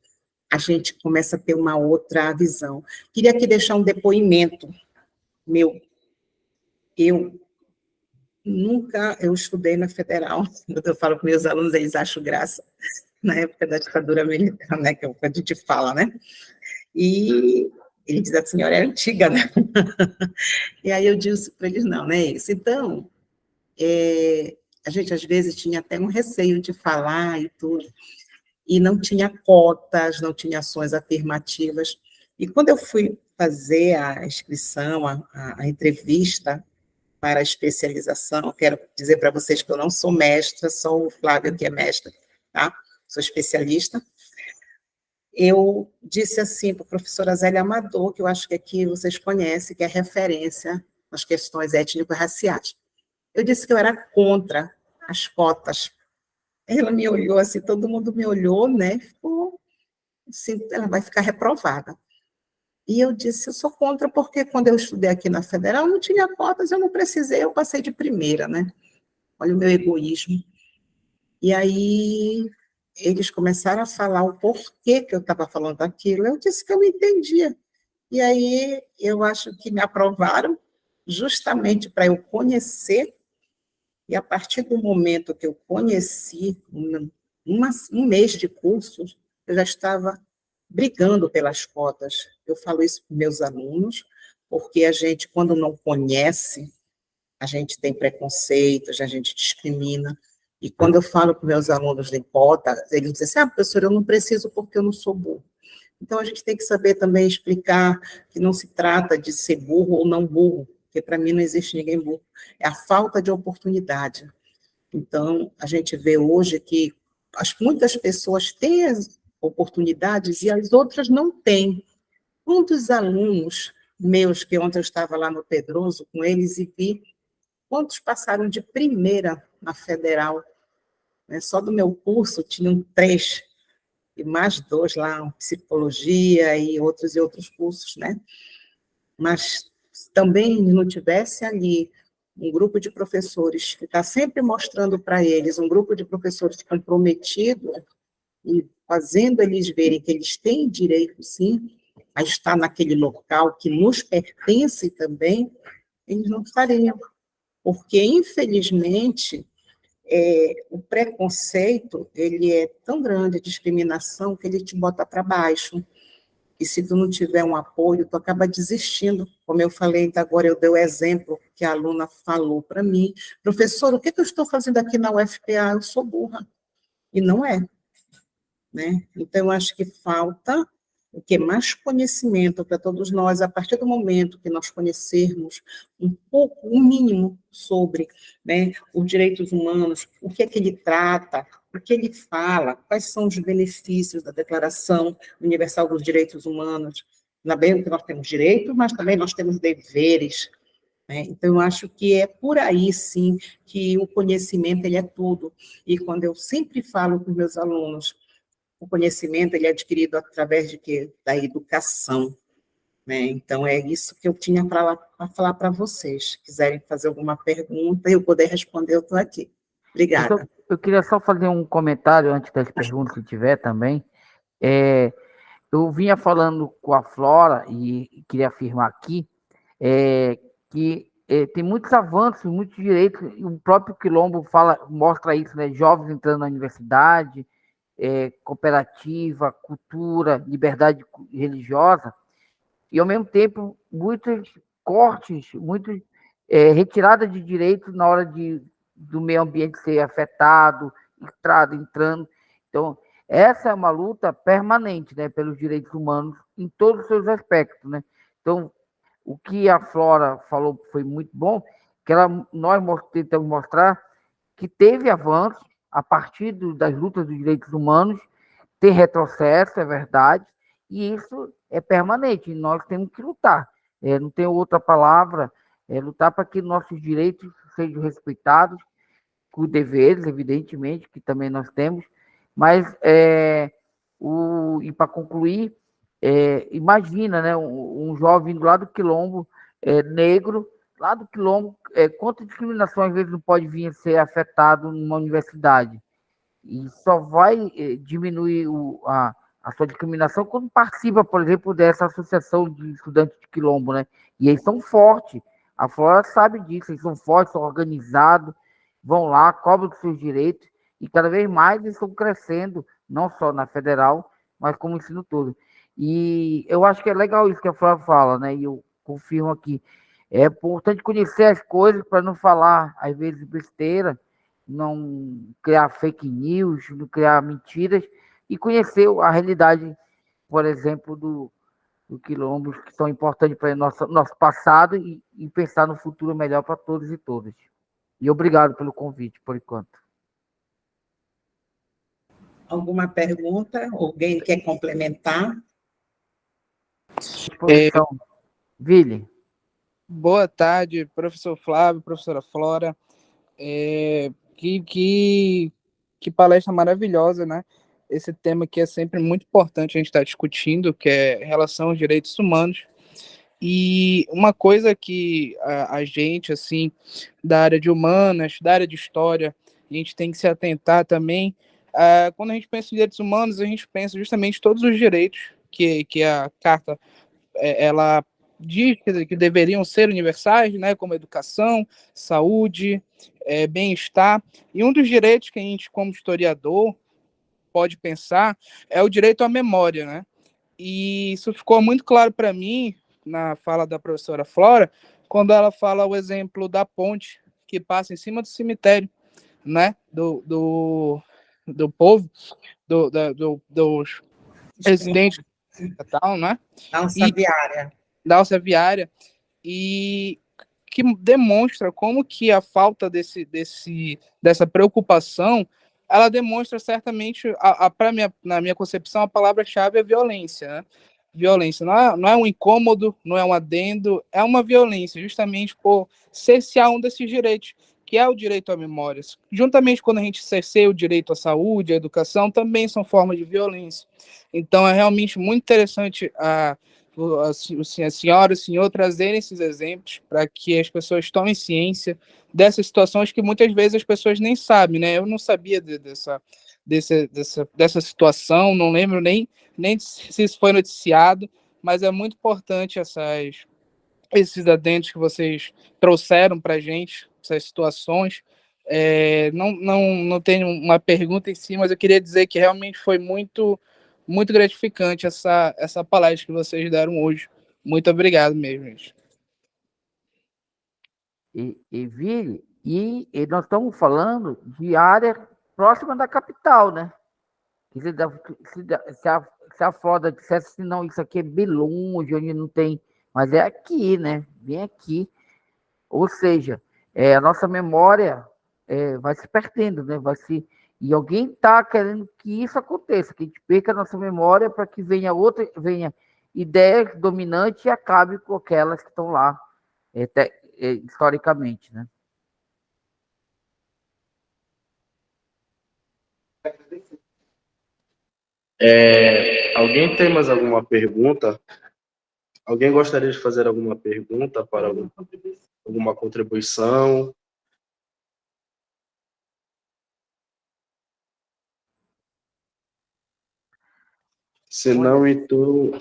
a gente começa a ter uma outra visão. Queria aqui deixar um depoimento meu. Eu estudei na Federal, quando eu falo com meus alunos, eles acham graça, na época da ditadura militar, né, que é o que a gente fala, né, e ele diz, a senhora é antiga, né, e aí eu disse para eles, não é isso. Então, a gente às vezes tinha até um receio de falar e tudo, e não tinha cotas, não tinha ações afirmativas, e quando eu fui fazer a inscrição, a entrevista, para a especialização, quero dizer para vocês que eu não sou mestra, só o Flávio que é mestre, tá? Sou especialista. Eu disse assim para a professora Zélia Amador, que eu acho que aqui vocês conhecem, que é referência nas questões étnico-raciais. Eu disse que eu era contra as cotas. Ela me olhou assim, todo mundo me olhou, né? Ficou assim, ela vai ficar reprovada. E eu disse, eu sou contra porque quando eu estudei aqui na Federal não tinha cotas, eu não precisei, eu passei de primeira, né? Olha o meu egoísmo. E aí eles começaram a falar o porquê que eu estava falando aquilo, eu disse que eu não entendia. E aí eu acho que me aprovaram justamente para eu conhecer, e a partir do momento que eu conheci, um mês de cursos, eu já estava brigando pelas cotas. Eu falo isso para meus alunos, porque a gente, quando não conhece, a gente tem preconceitos, a gente discrimina. E quando eu falo para meus alunos de cota, eles dizem assim, professora, eu não preciso porque eu não sou burro. Então, a gente tem que saber também explicar que não se trata de ser burro ou não burro, porque para mim não existe ninguém burro. É a falta de oportunidade. Então, a gente vê hoje que muitas pessoas têm as oportunidades e as outras não têm. Quantos alunos meus, que ontem eu estava lá no Pedroso com eles e vi quantos passaram de primeira na Federal, né? Só do meu curso tinham 3, e mais 2 lá, psicologia e outros cursos, né? Mas também não tivesse ali um grupo de professores que está sempre mostrando para eles, um grupo de professores comprometido e fazendo eles verem que eles têm direito, sim, a estar naquele local que nos pertence também, eles não estariam. Porque, infelizmente, o preconceito, ele é tão grande, a discriminação, que ele te bota para baixo. E se tu não tiver um apoio, tu acaba desistindo. Como eu falei, então agora eu dei o exemplo que a aluna falou para mim, professor, o que eu estou fazendo aqui na UFPA? Eu sou burra. E não é. Né? Então, eu acho que falta o que mais conhecimento para todos nós, a partir do momento que nós conhecermos um pouco, um mínimo sobre, né, os direitos humanos, o que é que ele trata, o que ele fala, quais são os benefícios da Declaração Universal dos Direitos Humanos. Ainda bem que nós temos direitos, mas também nós temos deveres. né? Então, eu acho que é por aí, sim, que o conhecimento, ele é tudo. E quando eu sempre falo com meus alunos, o conhecimento, ele é adquirido através de quê? Da educação, né? Então, é isso que eu tinha para falar para vocês. Se quiserem fazer alguma pergunta, eu poder responder, eu estou aqui. Obrigada. Eu queria só fazer um comentário antes das perguntas, se tiver também. É, eu vinha falando com a Flora e queria afirmar aqui que tem muitos avanços, muitos direitos, e o próprio Quilombo mostra isso, né? Jovens entrando na universidade, cooperativa, cultura, liberdade religiosa, e ao mesmo tempo muitos cortes, muitos retirada de direitos na hora do meio ambiente ser afetado, entrando. Então, essa é uma luta permanente, né, pelos direitos humanos em todos os seus aspectos, né? Então, o que a Flora falou foi muito bom, que nós tentamos mostrar que teve avanço a partir das lutas dos direitos humanos, tem retrocesso, é verdade, e isso é permanente, e nós temos que lutar. Não tem outra palavra, lutar para que nossos direitos sejam respeitados, com deveres, evidentemente, que também nós temos, mas, e para concluir, imagina, né, um jovem lá do Quilombo, negro, lá do Quilombo, quanta discriminação às vezes não pode vir a ser afetado numa universidade. E só vai diminuir a sua discriminação quando participa, por exemplo, dessa associação de estudantes de Quilombo, né? E eles são fortes. A Flora sabe disso, eles são fortes, são organizados, vão lá, cobram dos seus direitos, e cada vez mais eles estão crescendo, não só na federal, mas como ensino todo. E eu acho que é legal isso que a Flora fala, né? E eu confirmo aqui. É importante conhecer as coisas para não falar, às vezes, besteira, não criar fake news, não criar mentiras, e conhecer a realidade, por exemplo, do quilombos, que são importantes para o nosso passado e pensar no futuro melhor para todos e todas. E obrigado pelo convite, por enquanto. Alguma pergunta? Alguém quer complementar? Disposição. Vili. Boa tarde, professor Flávio, professora Flora. Que palestra maravilhosa, né? Esse tema que é sempre muito importante a gente estar discutindo, que é relação aos direitos humanos. E uma coisa que a gente, assim, da área de humanas, da área de história, a gente tem que se atentar também. Quando a gente pensa em direitos humanos, a gente pensa justamente todos os direitos que a Carta ela diz que deveriam ser universais, né, como educação, saúde, bem-estar. E um dos direitos que a gente, como historiador, pode pensar é o direito à memória, né? E isso ficou muito claro para mim na fala da professora Flora, quando ela fala o exemplo da ponte que passa em cima do cemitério, né, do povo, dos residentes tal, né? Da alça viária, e que demonstra como que a falta dessa preocupação, ela demonstra certamente, na minha concepção, a palavra-chave é violência, né? Violência não é um incômodo, não é um adendo, é uma violência, justamente por cercear um desses direitos, que é o direito à memória. Juntamente, quando a gente cerceia o direito à saúde, à educação, também são formas de violência. Então, é realmente muito interessante a senhora e o senhor trazerem esses exemplos para que as pessoas tomem ciência dessas situações que muitas vezes as pessoas nem sabem, né? Eu não sabia dessa situação, não lembro nem se isso foi noticiado, mas é muito importante esses adendos que vocês trouxeram para a gente, essas situações. Não tenho uma pergunta em si, mas eu queria dizer que realmente foi muito gratificante essa palestra que vocês deram hoje. Muito obrigado mesmo, gente. Vili, e nós estamos falando de área próxima da capital, né? Se a Flora dissesse assim, não, isso aqui é bem longe, onde não tem, mas é aqui, né? Bem aqui. Ou seja, a nossa memória vai se perdendo, né? E alguém está querendo que isso aconteça, que a gente perca a nossa memória para que venha ideias dominantes e acabe com aquelas que estão lá, historicamente, né? Alguém tem mais alguma pergunta? Alguém gostaria de fazer alguma pergunta para alguma contribuição? Se não, então,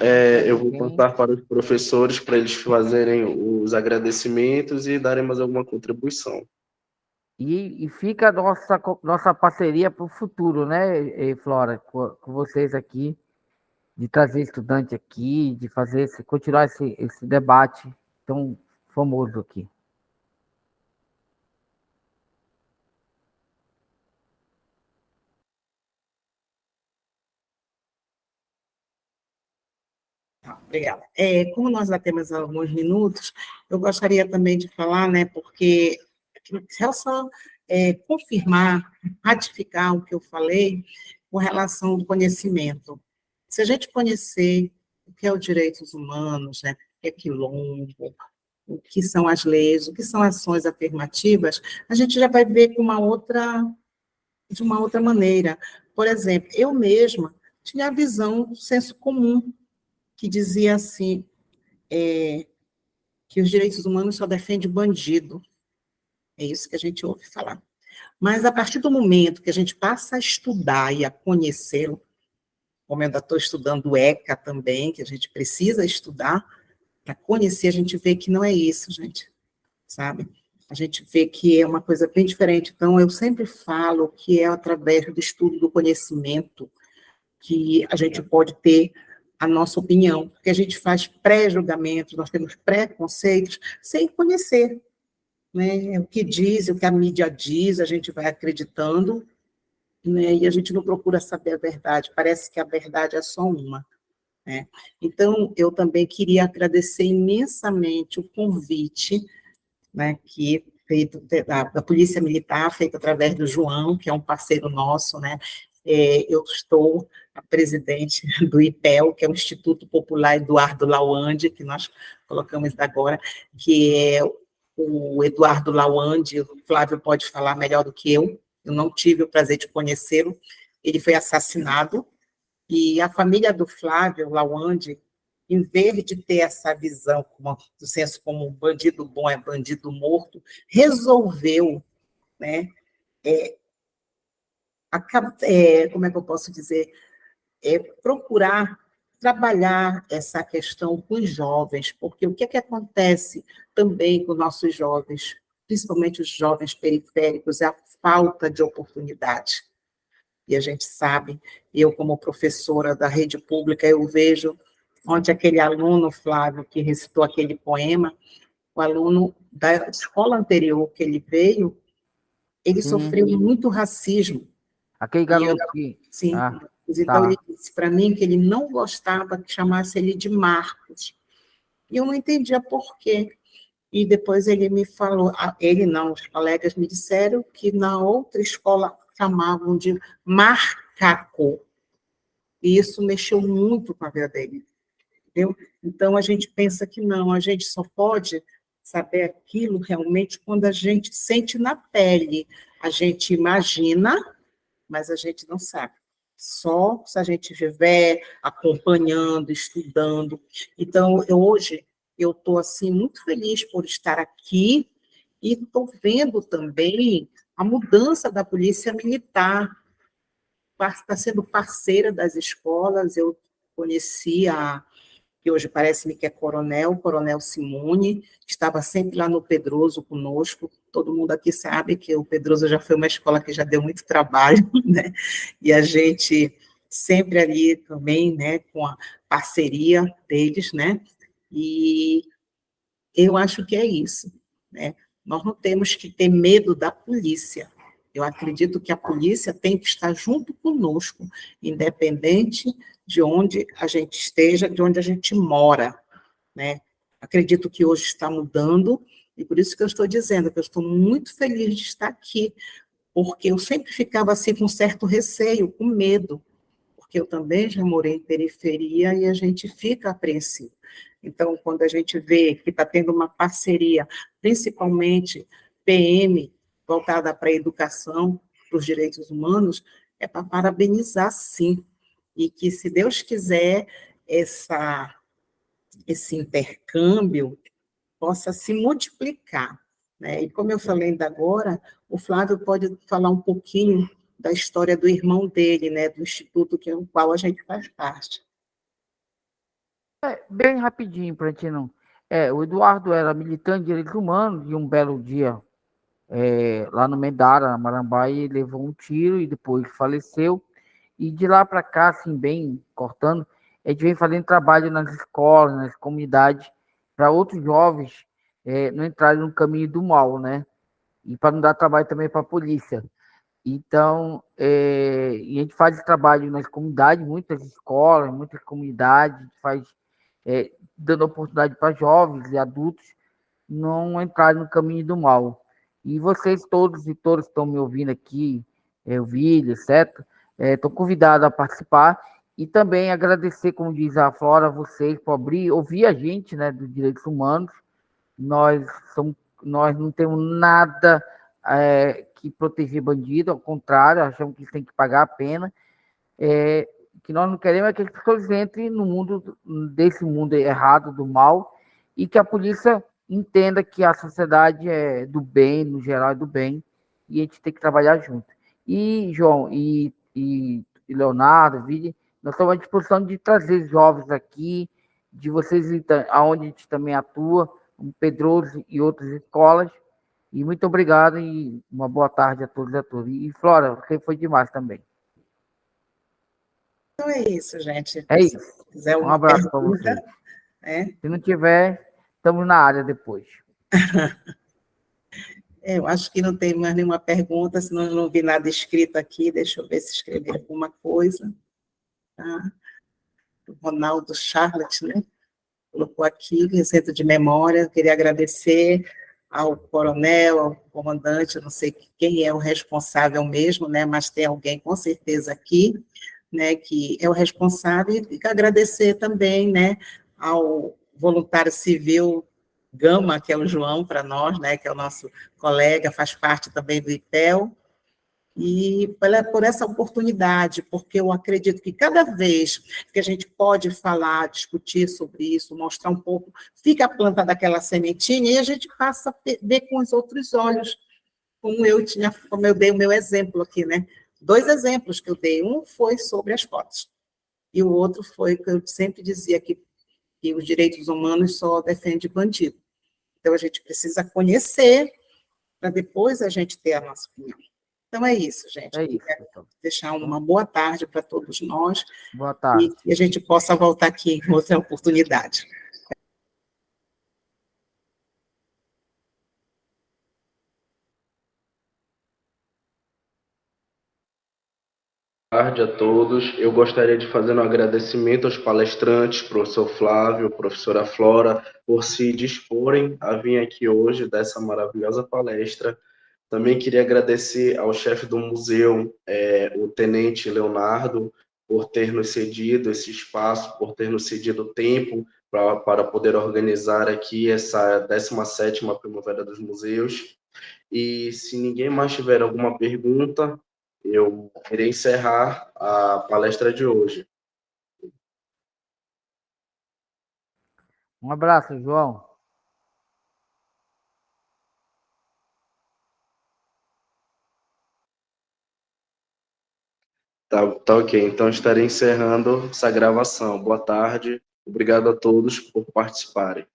eu vou passar para os professores para eles fazerem os agradecimentos e darem mais alguma contribuição. E fica a nossa parceria para o futuro, né, Flora, com vocês aqui, de trazer estudante aqui, de continuar esse debate tão famoso aqui. Obrigada. Como nós já temos alguns minutos, eu gostaria também de falar, né, porque só confirmar, ratificar o que eu falei com relação ao conhecimento. Se a gente conhecer o que é os direitos humanos, né, o que é quilombo, o que são as leis, o que são ações afirmativas, a gente já vai ver de uma outra maneira. Por exemplo, eu mesma tinha a visão do senso comum, que dizia assim, que os direitos humanos só defendem bandido. É isso que a gente ouve falar. Mas, a partir do momento que a gente passa a estudar e a conhecê-lo, como eu ainda estou estudando o ECA também, que a gente precisa estudar, para conhecer, a gente vê que não é isso, gente, sabe? A gente vê que é uma coisa bem diferente. Então, eu sempre falo que é através do estudo do conhecimento que a gente pode ter a nossa opinião, porque a gente faz pré-julgamentos, nós temos preconceitos, sem conhecer, né? O que diz, o que a mídia diz, a gente vai acreditando, né? E a gente não procura saber a verdade, parece que a verdade é só uma, né? Então, eu também queria agradecer imensamente o convite, né, que feito da Polícia Militar, feito através do João, que é um parceiro nosso, né? Eu estou a presidente do IPEL, que é o Instituto Popular Eduardo Lawande, que nós colocamos agora, que é o Eduardo Lawande, o Flávio pode falar melhor do que eu não tive o prazer de conhecê-lo, ele foi assassinado, e a família do Flávio Lawande, em vez de ter essa visão do senso como bandido bom é bandido morto, resolveu, né, como é que eu posso dizer, procurar trabalhar essa questão com os jovens, porque o que é que acontece também com nossos jovens, principalmente os jovens periféricos, é a falta de oportunidade. E a gente sabe, eu como professora da rede pública, eu vejo onde aquele aluno, Flávio, que recitou aquele poema, o aluno da escola anterior que ele veio, ele sofreu muito racismo. Aquele garoto que... Sim, então tá. ele disse para mim que ele não gostava que chamasse ele de Marcos. E eu não entendia por quê. E depois ele me falou, ele não, os colegas me disseram que na outra escola chamavam de macaco. E isso mexeu muito com a vida dele. Entendeu? Então, a gente pensa que não, a gente só pode saber aquilo realmente quando a gente sente na pele. A gente imagina, mas a gente não sabe. Só se a gente estiver acompanhando, estudando. Então, hoje, eu estou, assim, muito feliz por estar aqui e estou vendo também a mudança da Polícia Militar, está sendo parceira das escolas. Eu conheci que hoje parece-me que é Coronel Simone, que estava sempre lá no Pedroso conosco. Todo mundo aqui sabe que o Pedroso já foi uma escola que já deu muito trabalho, né? E a gente sempre ali também, né, com a parceria deles, né? E eu acho que é isso, né? Nós não temos que ter medo da polícia. Eu acredito que a polícia tem que estar junto conosco, independente de onde a gente esteja, de onde a gente mora, né? Acredito que hoje está mudando, e por isso que eu estou dizendo que eu estou muito feliz de estar aqui, porque eu sempre ficava assim com certo receio, com medo, porque eu também já morei em periferia e a gente fica apreensivo. Então, quando a gente vê que está tendo uma parceria, principalmente PM, voltada para a educação, para os direitos humanos, é para parabenizar, sim, e que, se Deus quiser, esse intercâmbio possa se multiplicar, né? E como eu falei ainda agora, o Flávio pode falar um pouquinho da história do irmão dele, né, do instituto que é o qual a gente faz parte. Bem rapidinho, para a gente não. O Eduardo era militante de direitos humanos e um belo dia, lá no Mendara, na Marambaia, ele levou um tiro e depois faleceu. E de lá para cá, assim, bem cortando, a gente vem fazendo trabalho nas escolas, nas comunidades, para outros jovens não entrarem no caminho do mal, né? E para não dar trabalho também para a polícia. Então, e a gente faz esse trabalho nas comunidades, muitas escolas, muitas comunidades, faz dando oportunidade para jovens e adultos não entrarem no caminho do mal. E vocês todos e todas que estão me ouvindo aqui, o Vídeo, etc., estão convidados a participar e também agradecer, como diz a Flora, vocês por ouvir a gente, né, dos direitos humanos. Nós não temos nada que proteger bandido, ao contrário, achamos que eles têm que pagar a pena. Que nós não queremos é que as pessoas entrem no mundo, desse mundo errado, do mal, e que a polícia entenda que a sociedade é do bem, no geral é do bem, e a gente tem que trabalhar junto. E, João, e Leonardo, Vini, nós estamos à disposição de trazer jovens aqui, de vocês, aonde a gente também atua, o Pedroso e outras escolas. E muito obrigado e uma boa tarde a todos e a todas. E, Flora, você foi demais também. Então é isso, gente. É Se isso. quiser Um uma abraço para pergunta, você. né? Se não tiver, estamos na área depois. Eu acho que não tem mais nenhuma pergunta, senão eu não vi nada escrito aqui. Deixa eu ver se escrevi alguma coisa. Tá? O Ronaldo Charlotte, né? Colocou aqui, Centro de Memória. Queria agradecer ao coronel, ao comandante, eu não sei quem é o responsável mesmo, né? Mas tem alguém com certeza aqui, né, que é o responsável, e agradecer também, né, ao voluntário civil Gama, que é o João para nós, né, que é o nosso colega, faz parte também do IPEL, e por essa oportunidade, porque eu acredito que cada vez que a gente pode falar, discutir sobre isso, mostrar um pouco, fica a planta daquela sementinha e a gente passa a ver com os outros olhos, como eu dei o meu exemplo aqui, né? 2 exemplos que eu dei, um foi sobre as fotos, e o outro foi que eu sempre dizia que os direitos humanos só defendem bandido. Então, a gente precisa conhecer para depois a gente ter a nossa opinião. Então, é isso, gente. É isso, Quero pessoal. deixar uma boa tarde para todos nós Boa tarde. e a gente possa voltar aqui em outra oportunidade. Boa tarde a todos. Eu gostaria de fazer um agradecimento aos palestrantes, professor Flávio, professora Flora, por se disporem a vir aqui hoje dessa maravilhosa palestra. Também queria agradecer ao chefe do museu, o tenente Leonardo, por ter nos cedido esse espaço, por ter nos cedido tempo para poder organizar aqui essa 17ª Primavera dos Museus. E se ninguém mais tiver alguma pergunta, eu irei encerrar a palestra de hoje. Um abraço, João. Tá ok, então estarei encerrando essa gravação. Boa tarde, obrigado a todos por participarem.